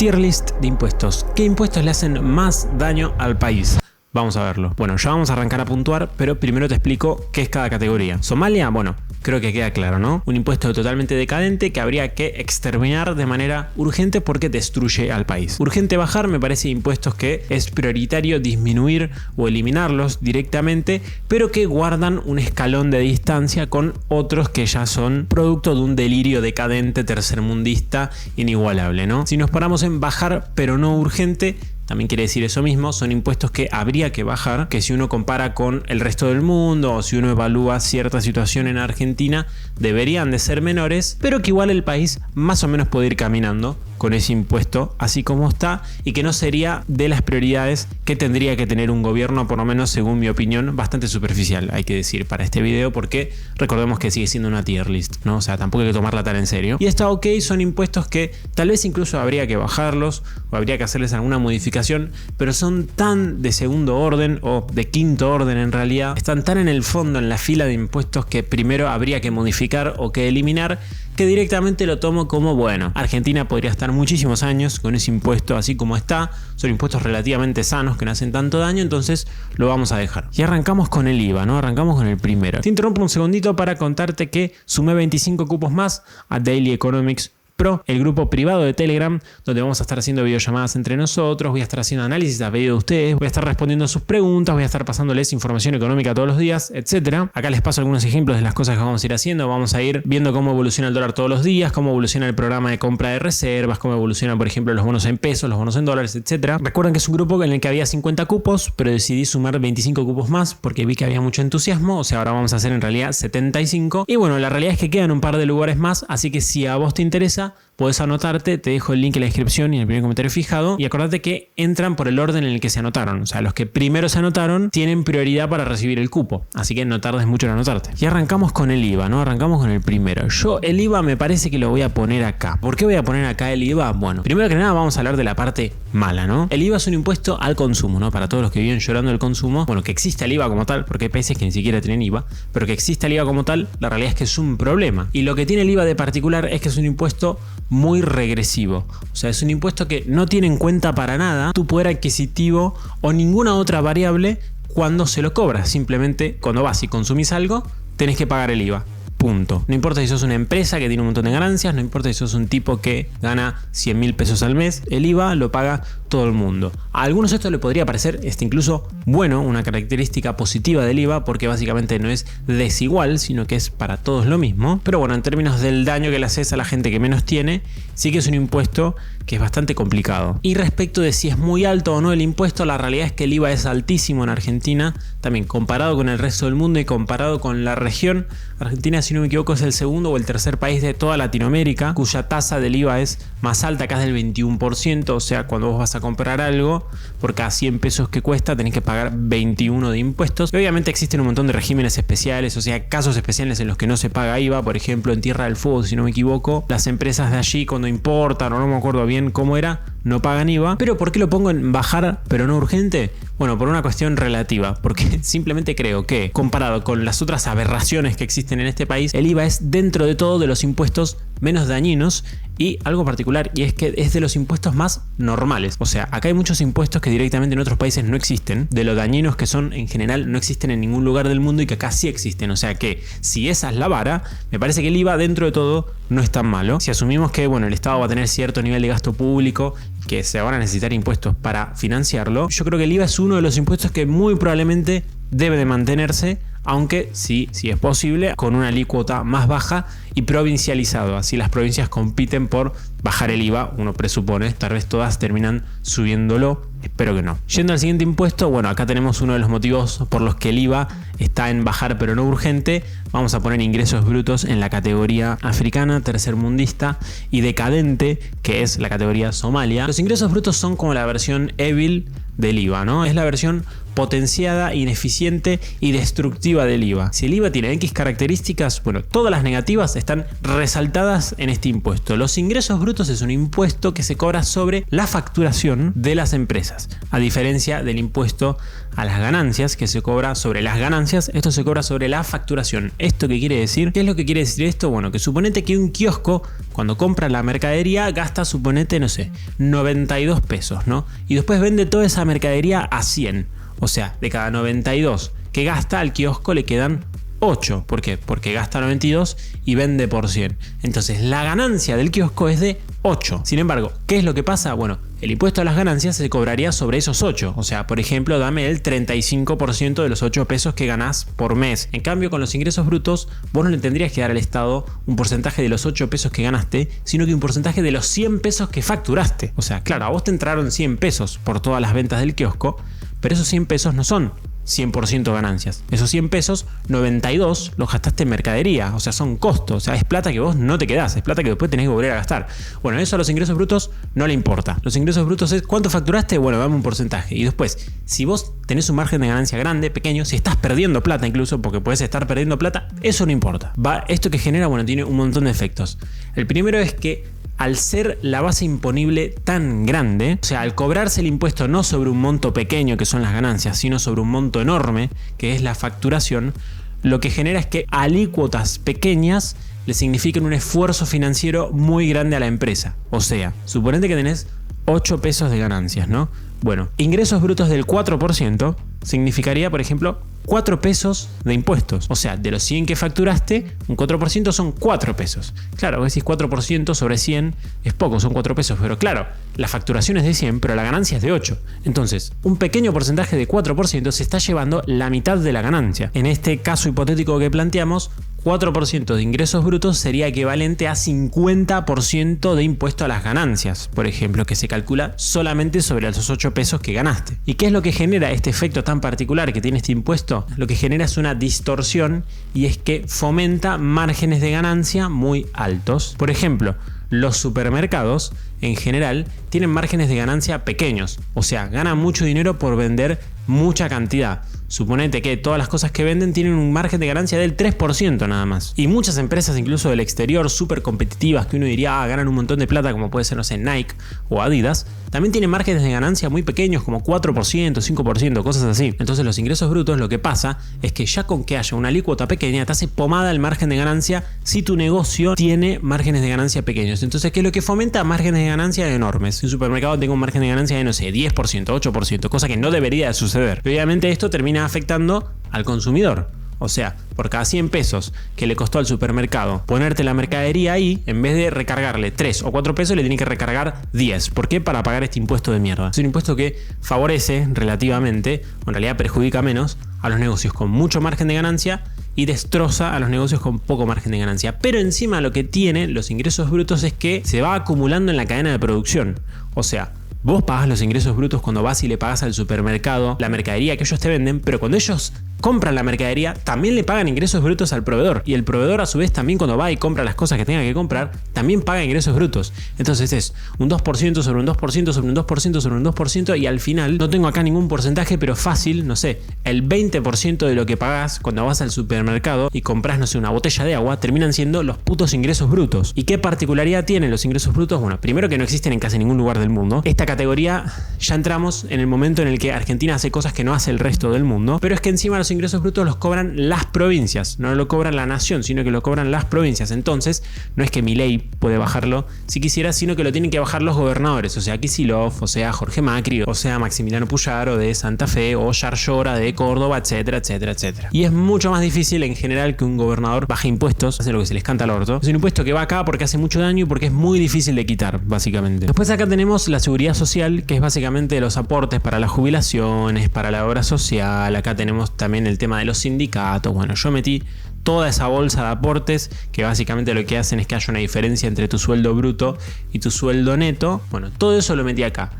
Tier list de impuestos. ¿Qué impuestos le hacen más daño al país? Vamos a verlo. Bueno, ya vamos a arrancar a puntuar, pero primero te explico qué es cada categoría. Somalia, bueno, creo que queda claro, ¿no? Un impuesto totalmente decadente que habría que exterminar de manera urgente porque destruye al país. Urgente bajar, me parece, impuestos que es prioritario disminuir o eliminarlos directamente, pero que guardan un escalón de distancia con otros que ya son producto de un delirio decadente tercermundista inigualable, ¿no? Si nos paramos en bajar, pero no urgente, también quiere decir eso mismo, son impuestos que habría que bajar, que si uno compara con el resto del mundo o si uno evalúa cierta situación en Argentina, deberían de ser menores, pero que igual el país más o menos puede ir caminando con ese impuesto así como está y que no sería de las prioridades que tendría que tener un gobierno, por lo menos según mi opinión, bastante superficial, hay que decir, para este video, porque recordemos que sigue siendo una tier list, ¿no? O sea, tampoco hay que tomarla tan en serio. Y está ok, son impuestos que tal vez incluso habría que bajarlos o habría que hacerles alguna modificación, pero son tan de segundo orden o de quinto orden en realidad, están tan en el fondo en la fila de impuestos que primero habría que modificar o que eliminar, que directamente lo tomo como, bueno, Argentina podría estar muchísimos años con ese impuesto así como está, son impuestos relativamente sanos que no hacen tanto daño, entonces lo vamos a dejar. Y arrancamos con el IVA, ¿no? Arrancamos con el primero. Te interrumpo un segundito para contarte que sumé 25 cupos más a Daily Economics Pro, el grupo privado de Telegram, donde vamos a estar haciendo videollamadas entre nosotros, voy a estar haciendo análisis a pedido de ustedes, voy a estar respondiendo a sus preguntas, voy a estar pasándoles información económica todos los días, etc. Acá les paso algunos ejemplos de las cosas que vamos a ir haciendo, vamos a ir viendo cómo evoluciona el dólar todos los días, cómo evoluciona el programa de compra de reservas, cómo evolucionan, por ejemplo, los bonos en pesos, los bonos en dólares, etc. Recuerden que es un grupo en el que había 50 cupos, pero decidí sumar 25 cupos más porque vi que había mucho entusiasmo, o sea, ahora vamos a hacer en realidad 75. Y bueno, la realidad es que quedan un par de lugares más, así que si a vos te interesa, podés anotarte, te dejo el link en la descripción y en el primer comentario fijado. Y acordate que entran por el orden en el que se anotaron. O sea, los que primero se anotaron tienen prioridad para recibir el cupo. Así que no tardes mucho en anotarte. Y arrancamos con el IVA, ¿no? Arrancamos con el primero. Yo el IVA me parece que lo voy a poner acá. ¿Por qué voy a poner acá el IVA? Bueno, primero que nada vamos a hablar de la parte mala, ¿no? El IVA es un impuesto al consumo, ¿no? Para todos los que viven llorando el consumo. Bueno, que exista el IVA como tal, porque hay países que ni siquiera tienen IVA. Pero que exista el IVA como tal, la realidad es que es un problema. Y lo que tiene el IVA de particular es que es un impuesto muy regresivo, o sea, es un impuesto que no tiene en cuenta para nada tu poder adquisitivo o ninguna otra variable cuando se lo cobras. Simplemente cuando vas y consumís algo, tenés que pagar el IVA. Punto. No importa si sos una empresa que tiene un montón de ganancias, no importa si sos un tipo que gana 100.000 pesos al mes, el IVA lo paga todo el mundo. A algunos esto le podría parecer incluso bueno, una característica positiva del IVA, porque básicamente no es desigual, sino que es para todos lo mismo. Pero bueno, en términos del daño que le haces a la gente que menos tiene, sí que es un impuesto que es bastante complicado. Y respecto de si es muy alto o no el impuesto, la realidad es que el IVA es altísimo en Argentina, también comparado con el resto del mundo y comparado con la región. Argentina, si no me equivoco, es el segundo o el tercer país de toda Latinoamérica cuya tasa del IVA es más alta, acá es del 21%, o sea, cuando vos vas a comprar algo, por cada 100 pesos que cuesta tenés que pagar 21 de impuestos. Y obviamente existen un montón de regímenes especiales, o sea, casos especiales en los que no se paga IVA. Por ejemplo, en Tierra del Fuego, si no me equivoco, las empresas de allí cuando importan, o no me acuerdo bien cómo era, no pagan IVA. Pero ¿por qué lo pongo en bajar pero no urgente? Bueno, por una cuestión relativa, porque simplemente creo que comparado con las otras aberraciones que existen en este país, el IVA es dentro de todo de los impuestos menos dañinos y algo particular, y es que es de los impuestos más normales. O sea, acá hay muchos impuestos que directamente en otros países no existen, de lo dañinos que son en general, no existen en ningún lugar del mundo y que acá sí existen. O sea que si esa es la vara, me parece que el IVA dentro de todo no es tan malo. Si asumimos que bueno, el Estado va a tener cierto nivel de gasto público, que se van a necesitar impuestos para financiarlo, yo creo que el IVA es uno de los impuestos que muy probablemente debe de mantenerse, aunque sí es posible, con una alícuota más baja y provincializado. Así las provincias compiten por bajar el IVA, uno presupone, tal vez todas terminan subiéndolo, espero que no. Yendo al siguiente impuesto, bueno, acá tenemos uno de los motivos por los que el IVA está en bajar pero no urgente. Vamos a poner ingresos brutos en la categoría africana, tercermundista y decadente, que es la categoría Somalia. Los ingresos brutos son como la versión evil del IVA, ¿no? Es la versión potenciada, ineficiente y destructiva del IVA. Si el IVA tiene X características, bueno, todas las negativas están resaltadas en este impuesto. Los ingresos brutos es un impuesto que se cobra sobre la facturación de las empresas, a diferencia del impuesto a las ganancias, que se cobra sobre las ganancias. Esto se cobra sobre la facturación. ¿Esto qué quiere decir? ¿Qué es lo que quiere decir esto? Bueno, que suponete que un kiosco, cuando compra la mercadería, gasta, suponete, no sé, 92 pesos, ¿no? Y después vende toda esa mercadería a 100. O sea, de cada 92 que gasta, al kiosco le quedan 8. ¿Por qué? Porque gasta 92 y vende por 100. Entonces, la ganancia del kiosco es de 8. Sin embargo, ¿qué es lo que pasa? Bueno, el impuesto a las ganancias se cobraría sobre esos 8. O sea, por ejemplo, dame el 35% de los 8 pesos que ganás por mes. En cambio, con los ingresos brutos, vos no le tendrías que dar al Estado un porcentaje de los 8 pesos que ganaste, sino que un porcentaje de los 100 pesos que facturaste. O sea, claro, a vos te entraron 100 pesos por todas las ventas del kiosco, pero esos 100 pesos no son 100% ganancias. Esos 100 pesos, 92 los gastaste en mercadería, o sea, son costos, o sea, es plata que vos no te quedás, es plata que después tenés que volver a gastar. Bueno, eso a los ingresos brutos no le importa. Los ingresos brutos es ¿cuánto facturaste? Bueno, dame un porcentaje. Y después, si vos tenés un margen de ganancia grande, pequeño, si estás perdiendo plata incluso, porque puedes estar perdiendo plata, eso no importa. Esto que genera, bueno, tiene un montón de efectos. El primero es que al ser la base imponible tan grande, o sea, al cobrarse el impuesto no sobre un monto pequeño que son las ganancias, sino sobre un monto enorme que es la facturación, lo que genera es que alícuotas pequeñas le significan un esfuerzo financiero muy grande a la empresa. O sea, suponete que tenés 8 pesos de ganancias, ¿no? Bueno, ingresos brutos del 4% significaría, por ejemplo, 4 pesos de impuestos. O sea, de los 100 que facturaste, un 4% son 4 pesos. Claro, vos decís 4% sobre 100 es poco, son 4 pesos. Pero claro, la facturación es de 100, pero la ganancia es de 8. Entonces, un pequeño porcentaje de 4% se está llevando la mitad de la ganancia. En este caso hipotético que planteamos, 4% de ingresos brutos sería equivalente a 50% de impuesto a las ganancias, por ejemplo, que se calcula solamente sobre los 8 pesos que ganaste. ¿Y qué es lo que genera este efecto tan particular que tiene este impuesto? Lo que genera es una distorsión, y es que fomenta márgenes de ganancia muy altos. Por ejemplo, los supermercados en general tienen márgenes de ganancia pequeños, o sea, ganan mucho dinero por vender mucha cantidad. Suponete que todas las cosas que venden tienen un margen de ganancia del 3% nada más. Y muchas empresas, incluso del exterior, súper competitivas, que uno diría, ganan un montón de plata, como puede ser, no sé, Nike o Adidas, también tienen márgenes de ganancia muy pequeños, como 4%, 5%, cosas así. Entonces los ingresos brutos, lo que pasa es que ya con que haya una alícuota pequeña, te hace pomada el margen de ganancia si tu negocio tiene márgenes de ganancia pequeños. Entonces, ¿qué es lo que fomenta? Márgenes de ganancia enormes. Si un supermercado tenga un margen de ganancia de, no sé, 10%, 8%, cosa que no debería de suceder. Pero obviamente esto termina afectando al consumidor. O sea, por cada 100 pesos que le costó al supermercado ponerte la mercadería ahí, en vez de recargarle 3 o 4 pesos, le tiene que recargar 10. ¿Por qué? Para pagar este impuesto de mierda. Es un impuesto que favorece relativamente, o en realidad perjudica menos, a los negocios con mucho margen de ganancia y destroza a los negocios con poco margen de ganancia. Pero encima lo que tienen los ingresos brutos es que se va acumulando en la cadena de producción. O sea, vos pagás los ingresos brutos cuando vas y le pagas al supermercado la mercadería que ellos te venden, pero cuando ellos compran la mercadería, también le pagan ingresos brutos al proveedor. Y el proveedor, a su vez, también cuando va y compra las cosas que tenga que comprar, también paga ingresos brutos. Entonces es un 2% sobre un 2% sobre un 2% sobre un 2%, y al final, no tengo acá ningún porcentaje, pero fácil, no sé, el 20% de lo que pagás cuando vas al supermercado y compras, no sé, una botella de agua, terminan siendo los putos ingresos brutos. ¿Y qué particularidad tienen los ingresos brutos? Bueno, primero que no existen en casi ningún lugar del mundo. Esta categoría ya entramos en el momento en el que Argentina hace cosas que no hace el resto del mundo, pero es que encima los ingresos brutos los cobran las provincias, no lo cobran la nación, sino que lo cobran las provincias. Entonces, no es que Milei puede bajarlo si quisiera, sino que lo tienen que bajar los gobernadores, o sea, Kicillof, o sea, Jorge Macri, o sea, Maximiliano Puyaro de Santa Fe, o Yarlora de Córdoba, etcétera, etcétera, etcétera. Y es mucho más difícil en general que un gobernador baje impuestos, hace lo que se les canta al orto. Es un impuesto que va acá porque hace mucho daño y porque es muy difícil de quitar, básicamente. Después acá tenemos la seguridad social, que es básicamente los aportes para las jubilaciones, para la obra social. Acá tenemos también el tema de los sindicatos. Bueno, yo metí toda esa bolsa de aportes que básicamente lo que hacen es que haya una diferencia entre tu sueldo bruto y tu sueldo neto. Bueno, todo eso lo metí acá.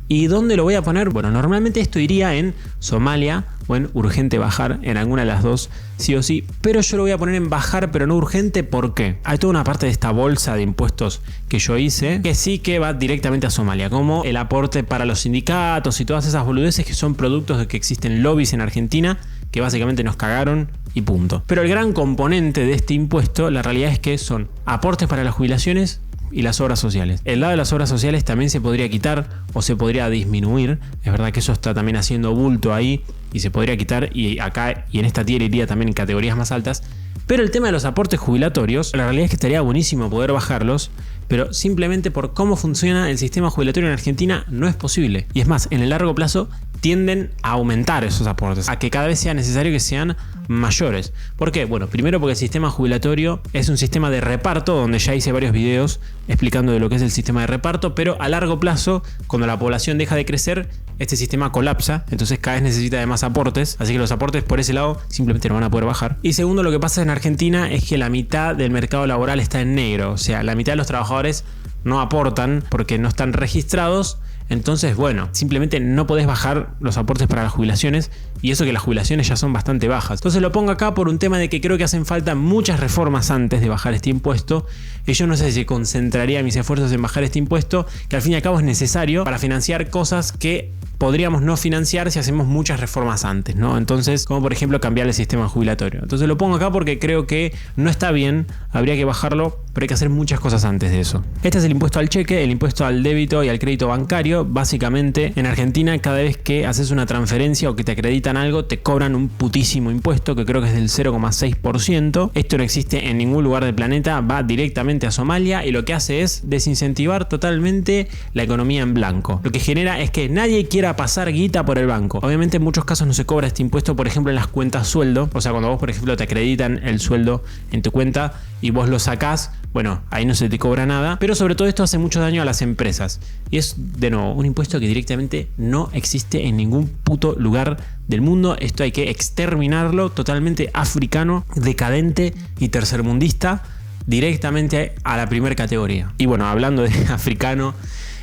¿Y dónde lo voy a poner? Bueno, normalmente esto iría en Somalia o en urgente bajar, en alguna de las dos, sí o sí. Pero yo lo voy a poner en bajar, pero no urgente. ¿Por qué? Hay toda una parte de esta bolsa de impuestos que yo hice que sí que va directamente a Somalia, como el aporte para los sindicatos y todas esas boludeces que son productos de que existen lobbies en Argentina que básicamente nos cagaron y punto. Pero el gran componente de este impuesto, la realidad es que son aportes para las jubilaciones y las obras sociales. El lado de las obras sociales también se podría quitar o se podría disminuir. Es verdad que eso está también haciendo bulto ahí y se podría quitar, y acá y en esta tierra iría también en categorías más altas. Pero el tema de los aportes jubilatorios, la realidad es que estaría buenísimo poder bajarlos, pero simplemente por cómo funciona el sistema jubilatorio en Argentina no es posible. Y es más, en el largo plazo tienden a aumentar esos aportes, a que cada vez sea necesario que sean mayores. ¿Por qué? Bueno, primero porque el sistema jubilatorio es un sistema de reparto, donde ya hice varios videos explicando de lo que es el sistema de reparto, pero a largo plazo, cuando la población deja de crecer, este sistema colapsa, entonces cada vez necesita de más aportes, así que los aportes por ese lado simplemente no van a poder bajar. Y segundo, lo que pasa en Argentina es que la mitad del mercado laboral está en negro, o sea, la mitad de los trabajadores no aportan porque no están registrados. Entonces, bueno, simplemente no podés bajar los aportes para las jubilaciones, y eso que las jubilaciones ya son bastante bajas. Entonces lo pongo acá por un tema de que creo que hacen falta muchas reformas antes de bajar este impuesto, y yo no sé si concentraría mis esfuerzos en bajar este impuesto, que al fin y al cabo es necesario para financiar cosas que podríamos no financiar si hacemos muchas reformas antes, ¿no? Entonces, como por ejemplo cambiar el sistema jubilatorio. Entonces lo pongo acá porque creo que no está bien, habría que bajarlo, pero hay que hacer muchas cosas antes de eso. Este es el impuesto al cheque, el impuesto al débito y al crédito bancario. Básicamente, en Argentina, cada vez que haces una transferencia o que te acreditan algo, te cobran un putísimo impuesto, que creo que es del 0,6%. Esto no existe en ningún lugar del planeta, va directamente a Somalia, y lo que hace es desincentivar totalmente la economía en blanco. Lo que genera es que nadie quiera pasar guita por el banco. Obviamente en muchos casos no se cobra este impuesto, por ejemplo en las cuentas sueldo, o sea, cuando vos por ejemplo te acreditan el sueldo en tu cuenta y vos lo sacás, bueno, ahí no se te cobra nada, pero sobre todo esto hace mucho daño a las empresas, y es de nuevo un impuesto que directamente no existe en ningún puto lugar del mundo. Esto hay que exterminarlo, totalmente africano, decadente y tercermundista, directamente a la primera categoría. Y bueno, hablando de africano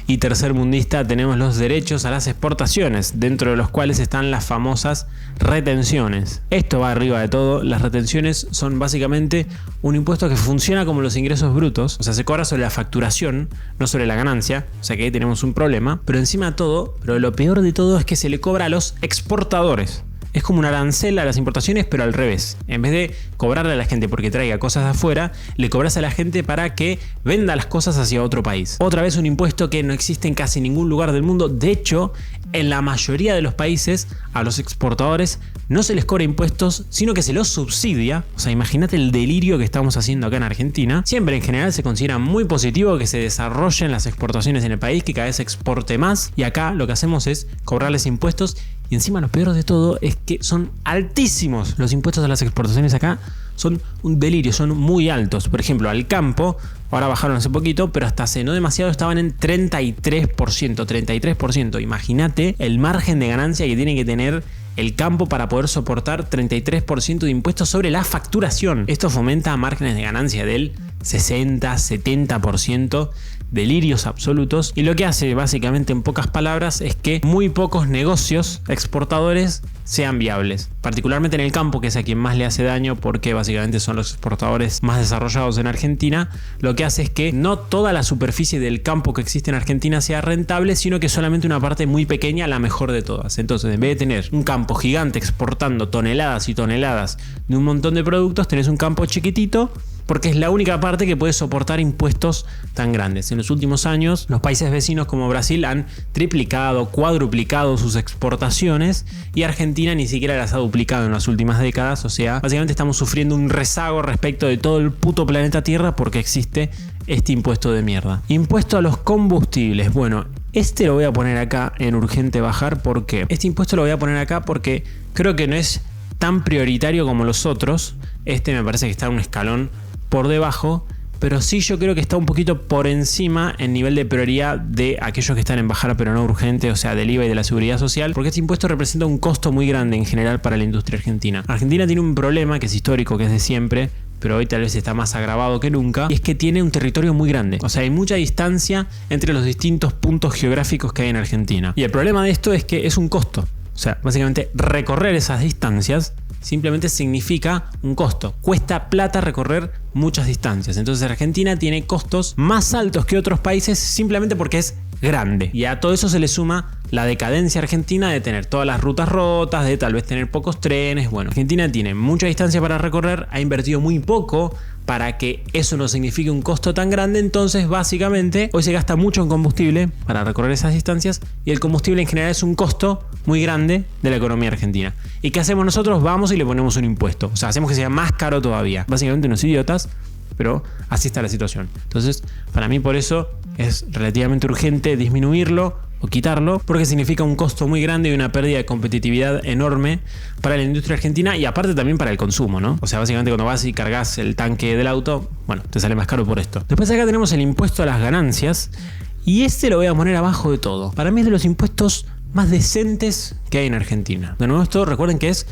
y tercermundista, tenemos los derechos a las exportaciones, dentro de los cuales están las famosas retenciones. Esto va arriba de todo. Las retenciones son básicamente un impuesto que funciona como los ingresos brutos, o sea, se cobra sobre la facturación, no sobre la ganancia, o sea que ahí tenemos un problema, pero encima de todo, pero lo peor de todo es que se le cobra a los exportadores. Es como un arancel a las importaciones, pero al revés. En vez de cobrarle a la gente porque traiga cosas de afuera, le cobras a la gente para que venda las cosas hacia otro país. Otra vez un impuesto que no existe en casi ningún lugar del mundo. De hecho, en la mayoría de los países a los exportadores no se les cobra impuestos, sino que se los subsidia. O sea, imagínate el delirio que estamos haciendo acá en Argentina. Siempre en general se considera muy positivo que se desarrollen las exportaciones en el país, que cada vez se exporte más, y acá lo que hacemos es cobrarles impuestos. Y encima lo peor de todo es que son altísimos los impuestos a las exportaciones acá. Son un delirio, son muy altos. Por ejemplo, al campo, ahora bajaron hace poquito, pero hasta hace no demasiado estaban en 33%. Imagínate el margen de ganancia que tiene que tener el campo para poder soportar 33% de impuestos sobre la facturación. Esto fomenta márgenes de ganancia del 60-70%, delirios absolutos, y lo que hace básicamente en pocas palabras es que muy pocos negocios exportadores sean viables, particularmente en el campo, que es a quien más le hace daño porque básicamente son los exportadores más desarrollados en Argentina. Lo que hace es que no toda la superficie del campo que existe en Argentina sea rentable, sino que solamente una parte muy pequeña, la mejor de todas. Entonces, en vez de tener un campo gigante exportando toneladas y toneladas de un montón de productos, tenés un campo chiquitito, porque es la única parte que puede soportar impuestos tan grandes. En los últimos años, los países vecinos como Brasil han triplicado, cuadruplicado sus exportaciones, y Argentina ni siquiera las ha duplicado en las últimas décadas. O sea, básicamente estamos sufriendo un rezago respecto de todo el puto planeta Tierra porque existe este impuesto de mierda. Impuesto a los combustibles. Bueno, este lo voy a poner acá en urgente bajar. ¿Por qué? Este impuesto lo voy a poner acá porque creo que no es tan prioritario como los otros. Este me parece que está en un escalón por debajo, pero sí yo creo que está un poquito por encima en nivel de prioridad de aquellos que están en bajar pero no urgente, o sea, del IVA y de la seguridad social, porque este impuesto representa un costo muy grande en general para la industria argentina. Argentina tiene un problema que es histórico, que es de siempre, pero hoy tal vez está más agravado que nunca, y es que tiene un territorio muy grande. O sea, hay mucha distancia entre los distintos puntos geográficos que hay en Argentina. Y el problema de esto es que es un costo. O sea, básicamente recorrer esas distancias simplemente significa un costo. Cuesta plata recorrer muchas distancias. Entonces Argentina tiene costos más altos que otros países simplemente porque es grande. Y a todo eso se le suma la decadencia argentina de tener todas las rutas rotas, de tal vez tener pocos trenes. Bueno, Argentina tiene mucha distancia para recorrer, ha invertido muy poco para que eso no signifique un costo tan grande. Entonces básicamente hoy se gasta mucho en combustible para recorrer esas distancias y el combustible en general es un costo muy grande de la economía argentina. ¿Y qué hacemos nosotros? Vamos y le ponemos un impuesto. O sea, hacemos que sea más caro todavía. Básicamente unos idiotas, pero así está la situación. Entonces, para mí por eso es relativamente urgente disminuirlo o quitarlo, porque significa un costo muy grande y una pérdida de competitividad enorme para la industria argentina y aparte también para el consumo, ¿no? O sea, básicamente cuando vas y cargas el tanque del auto, bueno, te sale más caro por esto. Después acá tenemos el impuesto a las ganancias y este lo voy a poner abajo de todo. Para mí es de los impuestos más decentes que hay en Argentina. De nuevo, esto recuerden que es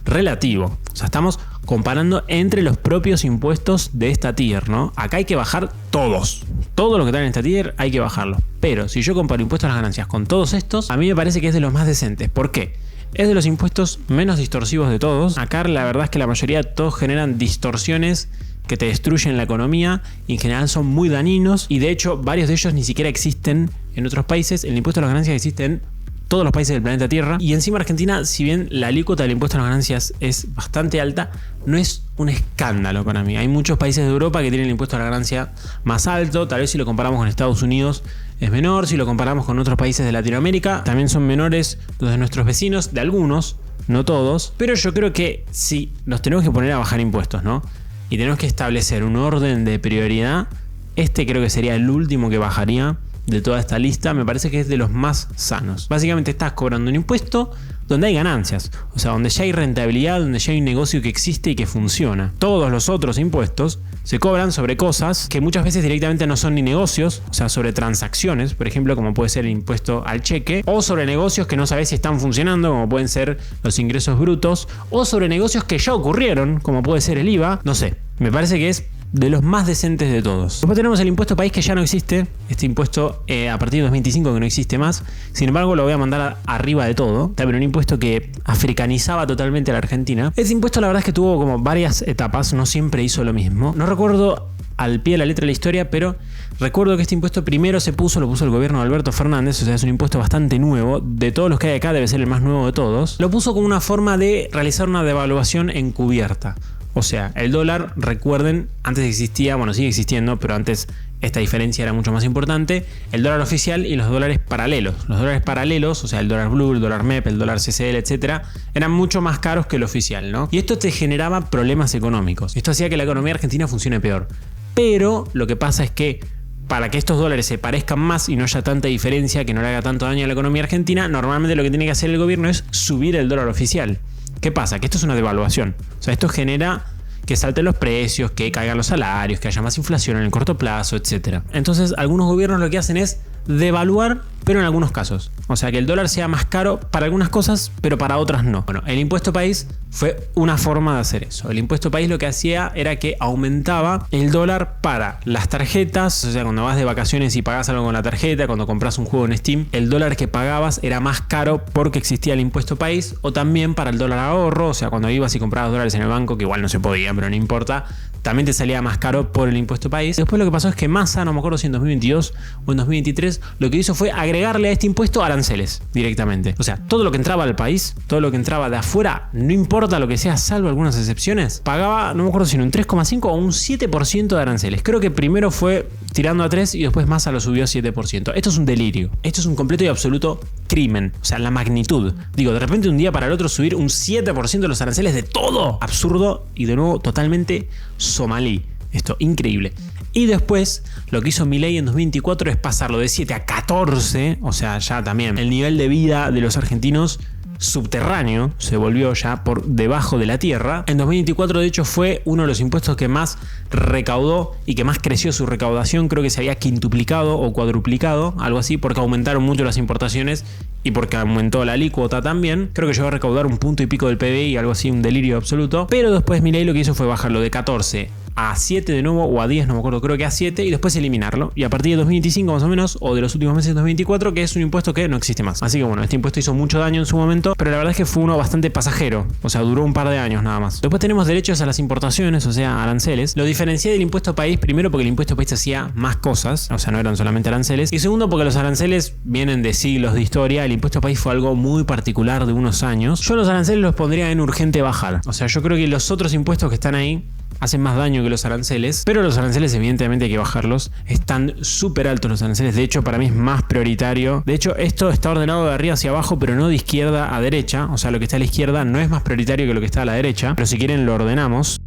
relativo. O sea, estamos comparando entre los propios impuestos de esta tier, ¿no? Acá hay que bajar todos. Todo lo que está en esta tier hay que bajarlo. Pero si yo comparo impuestos a las ganancias con todos estos, a mí me parece que es de los más decentes. ¿Por qué? Es de los impuestos menos distorsivos de todos. Acá la verdad es que la mayoría todos generan distorsiones que te destruyen la economía y en general son muy dañinos y de hecho varios de ellos ni siquiera existen en otros países. El impuesto a las ganancias existe en todos los países del planeta Tierra y encima Argentina, si bien la alícuota del impuesto a las ganancias es bastante alta, no es un escándalo para mí. Hay muchos países de Europa que tienen el impuesto a la ganancia más alto, tal vez si lo comparamos con Estados Unidos es menor, si lo comparamos con otros países de Latinoamérica también son menores los de nuestros vecinos, de algunos, no todos, pero yo creo que sí, nos tenemos que poner a bajar impuestos, ¿no? Y tenemos que establecer un orden de prioridad. Este creo que sería el último que bajaría de toda esta lista, me parece que es de los más sanos. Básicamente estás cobrando un impuesto donde hay ganancias, o sea, donde ya hay rentabilidad, donde ya hay un negocio que existe y que funciona. Todos los otros impuestos se cobran sobre cosas que muchas veces directamente no son ni negocios, o sea, sobre transacciones, por ejemplo, como puede ser el impuesto al cheque, o sobre negocios que no sabes si están funcionando, como pueden ser los ingresos brutos, o sobre negocios que ya ocurrieron, como puede ser el IVA, no sé, me parece que es de los más decentes de todos. Después tenemos el impuesto país que ya no existe. Este impuesto a partir de 2025 que no existe más. Sin embargo lo voy a mandar arriba de todo. También un impuesto que africanizaba totalmente a la Argentina. Este impuesto la verdad es que tuvo como varias etapas. No siempre hizo lo mismo. No recuerdo al pie de la letra de la historia, pero recuerdo que este impuesto primero lo puso el gobierno de Alberto Fernández. O sea, es un impuesto bastante nuevo. De todos los que hay acá debe ser el más nuevo de todos. Lo puso como una forma de realizar una devaluación encubierta. O sea, el dólar, recuerden, antes existía, bueno, sigue existiendo, pero antes esta diferencia era mucho más importante, el dólar oficial y los dólares paralelos. Los dólares paralelos, o sea, el dólar blue, el dólar MEP, el dólar CCL, etcétera, eran mucho más caros que el oficial, ¿no? Y esto te generaba problemas económicos. Esto hacía que la economía argentina funcione peor. Pero lo que pasa es que para que estos dólares se parezcan más y no haya tanta diferencia, que no le haga tanto daño a la economía argentina, normalmente lo que tiene que hacer el gobierno es subir el dólar oficial. ¿Qué pasa? Que esto es una devaluación. O sea, esto genera que salten los precios, que caigan los salarios, que haya más inflación en el corto plazo, etc. Entonces, algunos gobiernos lo que hacen es devaluar, pero en algunos casos. O sea, que el dólar sea más caro para algunas cosas, pero para otras no. Bueno, el impuesto país fue una forma de hacer eso. El impuesto país lo que hacía era que aumentaba el dólar para las tarjetas. O sea, cuando vas de vacaciones y pagas algo con la tarjeta, cuando compras un juego en Steam, el dólar que pagabas era más caro porque existía el impuesto país, o también para el dólar ahorro. O sea, cuando ibas y comprabas dólares en el banco, que igual no se podía, pero no importa, también te salía más caro por el impuesto país. Después lo que pasó es que Massa, no me acuerdo si en 2022 o en 2023, lo que hizo fue agregarle a este impuesto aranceles directamente. O sea, todo lo que entraba al país, todo lo que entraba de afuera, no importa lo que sea, salvo algunas excepciones, pagaba, no me acuerdo si en un 3,5 o un 7% de aranceles. Creo que primero fue tirando a 3 y después Massa lo subió a 7%. Esto es un delirio. Esto es un completo y absoluto crimen. O sea, la magnitud. Digo, de repente un día para el otro subir un 7% de los aranceles de todo. Absurdo y de nuevo totalmente somalí. Esto, increíble. Y después, lo que hizo Milei en 2024 es pasarlo de 7 a 14. O sea, ya también el nivel de vida de los argentinos subterráneo se volvió ya por debajo de la tierra. En 2024 de hecho fue uno de los impuestos que más recaudó y que más creció su recaudación. Creo que se había quintuplicado o cuadruplicado, algo así, porque aumentaron mucho las importaciones y porque aumentó la alícuota también. Creo que llegó a recaudar un punto y pico del PBI, algo así, un delirio absoluto. Pero después Milei lo que hizo fue bajarlo de 14 a 7 de nuevo o a 10, no me acuerdo, creo que a 7 y después eliminarlo. Y a partir de 2025 más o menos, o de los últimos meses de 2024, que es un impuesto que no existe más. Así que bueno, este impuesto hizo mucho daño en su momento, pero la verdad es que fue uno bastante pasajero, o sea, duró un par de años nada más. Después tenemos derechos a las importaciones, o sea, aranceles. Lo diferencié del impuesto país, primero porque el impuesto país hacía más cosas, o sea, no eran solamente aranceles. Y segundo porque los aranceles vienen de siglos de historia, el impuesto país fue algo muy particular de unos años. Yo los aranceles los pondría en urgente bajar. O sea, yo creo que los otros impuestos que están ahí hacen más daño que los aranceles, pero los aranceles evidentemente hay que bajarlos. Están súper altos los aranceles, de hecho para mí es más prioritario. De hecho esto está ordenado de arriba hacia abajo, pero no de izquierda a derecha. O sea, lo que está a la izquierda no es más prioritario que lo que está a la derecha, pero si quieren lo ordenamos.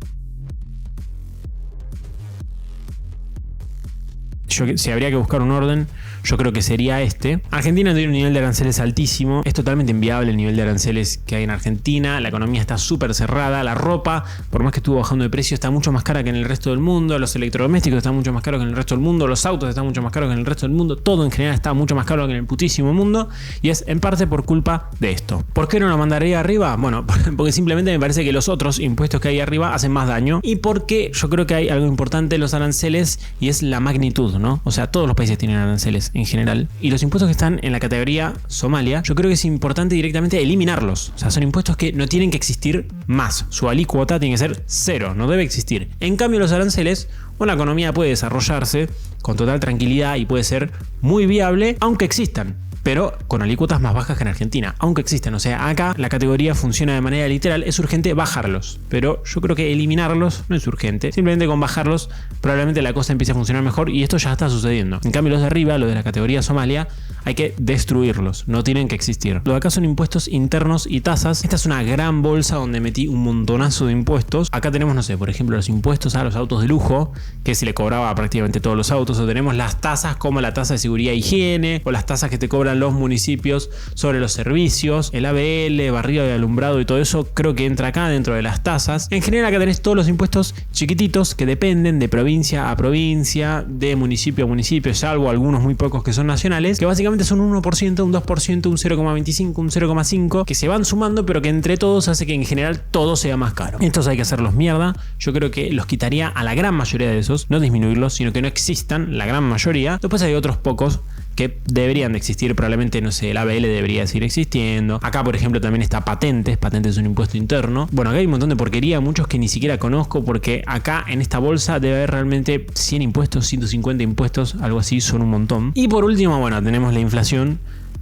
Si habría que buscar un orden, yo creo que sería este. Argentina tiene un nivel de aranceles altísimo. Es totalmente inviable el nivel de aranceles que hay en Argentina. La economía está súper cerrada. La ropa, por más que estuvo bajando de precio, está mucho más cara que en el resto del mundo. Los electrodomésticos están mucho más caros que en el resto del mundo. Los autos están mucho más caros que en el resto del mundo. Todo en general está mucho más caro que en el putísimo mundo. Y es en parte por culpa de esto. ¿Por qué no lo mandaría arriba? Bueno, porque simplemente me parece que los otros impuestos que hay arriba hacen más daño. Y porque yo creo que hay algo importante en los aranceles y es la magnitud, ¿no? O sea, todos los países tienen aranceles en general. Y los impuestos que están en la categoría Somalia, yo creo que es importante directamente eliminarlos. O sea, son impuestos que no tienen que existir más. Su alícuota tiene que ser 0, no debe existir. En cambio, los aranceles, una economía puede desarrollarse con total tranquilidad y puede ser muy viable, aunque existan, pero con alícuotas más bajas que en Argentina, aunque existen. O sea, acá la categoría funciona de manera literal, es urgente bajarlos, pero yo creo que eliminarlos no es urgente. Simplemente con bajarlos probablemente la cosa empiece a funcionar mejor y esto ya está sucediendo. En cambio los de arriba, los de la categoría Somalia, hay que destruirlos, no tienen que existir. Los de acá son impuestos internos y tasas. Esta es una gran bolsa donde metí un montonazo de impuestos. Acá tenemos, no sé, por ejemplo, los impuestos a los autos de lujo, que se le cobraba a prácticamente todos los autos, o tenemos las tasas como la tasa de seguridad e higiene, o las tasas que te cobran los municipios sobre los servicios, el ABL, barrido de alumbrado y todo eso, creo que entra acá dentro de las tasas. En general acá tenés todos los impuestos chiquititos que dependen de provincia a provincia, de municipio a municipio, salvo algunos muy pocos que son nacionales, que básicamente son un 1%, un 2%, un 0,25%, un 0,5%, que se van sumando, pero que entre todos hace que en general todo sea más caro. Estos hay que hacerlos mierda. Yo creo que los quitaría a la gran mayoría de esos, no disminuirlos, sino que no existan, la gran mayoría. Después hay otros pocos que deberían de existir, probablemente, no sé, el ABL debería seguir existiendo. Acá, por ejemplo, también está patentes es un impuesto interno. Bueno, acá hay un montón de porquería, muchos que ni siquiera conozco, porque acá en esta bolsa debe haber realmente 100 impuestos, 150 impuestos, algo así, son un montón. Y por último, bueno, tenemos la inflación.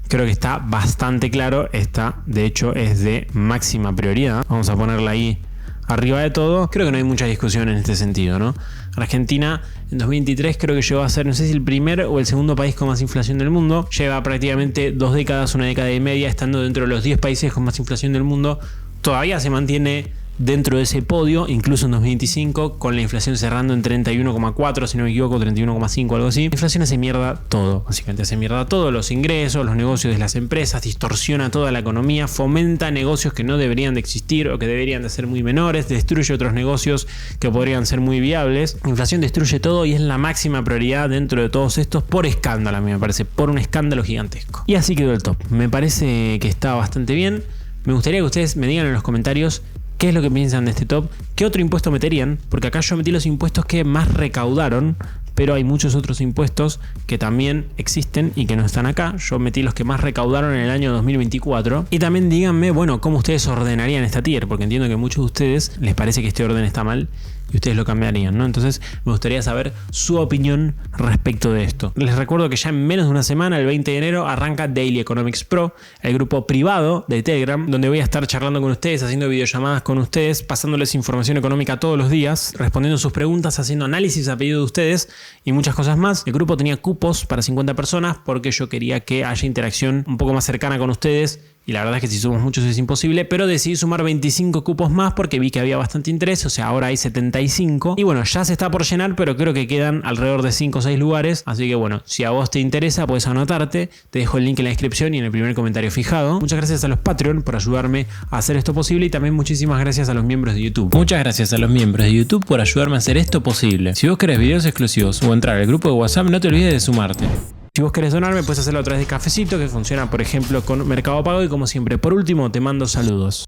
Creo que está bastante claro, esta de hecho es de máxima prioridad. Vamos a ponerla ahí arriba de todo. Creo que no hay mucha discusión en este sentido, ¿no? Argentina en 2023 creo que llegó a ser, no sé si el primer o el segundo país con más inflación del mundo. Lleva prácticamente 2 décadas, una década y media, estando dentro de los 10 países con más inflación del mundo. Todavía se mantiene dentro de ese podio, incluso en 2025, con la inflación cerrando en 31,4, si no me equivoco, 31,5, algo así. La inflación hace mierda todo, básicamente hace mierda todo, los ingresos, los negocios de las empresas, distorsiona toda la economía, fomenta negocios que no deberían de existir o que deberían de ser muy menores, destruye otros negocios que podrían ser muy viables. La inflación destruye todo y es la máxima prioridad dentro de todos estos por escándalo, a mí me parece, por un escándalo gigantesco. Y así quedó el top. Me parece que está bastante bien. Me gustaría que ustedes me digan en los comentarios qué es lo que piensan de este top, qué otro impuesto meterían, porque acá yo metí los impuestos que más recaudaron, pero hay muchos otros impuestos que también existen y que no están acá. Yo metí los que más recaudaron en el año 2024. Y también díganme, bueno, cómo ustedes ordenarían esta tier, porque entiendo que a muchos de ustedes les parece que este orden está mal y ustedes lo cambiarían, ¿no? Entonces me gustaría saber su opinión respecto de esto. Les recuerdo que ya en menos de una semana, el 20 de enero, arranca Daily Economics Pro, el grupo privado de Telegram, donde voy a estar charlando con ustedes, haciendo videollamadas con ustedes, pasándoles información económica todos los días, respondiendo sus preguntas, haciendo análisis a pedido de ustedes y muchas cosas más. El grupo tenía cupos para 50 personas porque yo quería que haya interacción un poco más cercana con ustedes. Y la verdad es que si somos muchos es imposible, pero decidí sumar 25 cupos más porque vi que había bastante interés, o sea, ahora hay 75. Y bueno, ya se está por llenar, pero creo que quedan alrededor de 5 o 6 lugares. Así que bueno, si a vos te interesa, puedes anotarte. Te dejo el link en la descripción y en el primer comentario fijado. Muchas gracias a los Patreon por ayudarme a hacer esto posible y también muchísimas gracias a los miembros de YouTube. Muchas gracias a los miembros de YouTube por ayudarme a hacer esto posible. Si vos querés videos exclusivos o entrar al grupo de WhatsApp, no te olvides de sumarte. Si vos querés donarme, puedes hacerlo a través de Cafecito, que funciona, por ejemplo, con Mercado Pago. Y como siempre, por último, te mando saludos.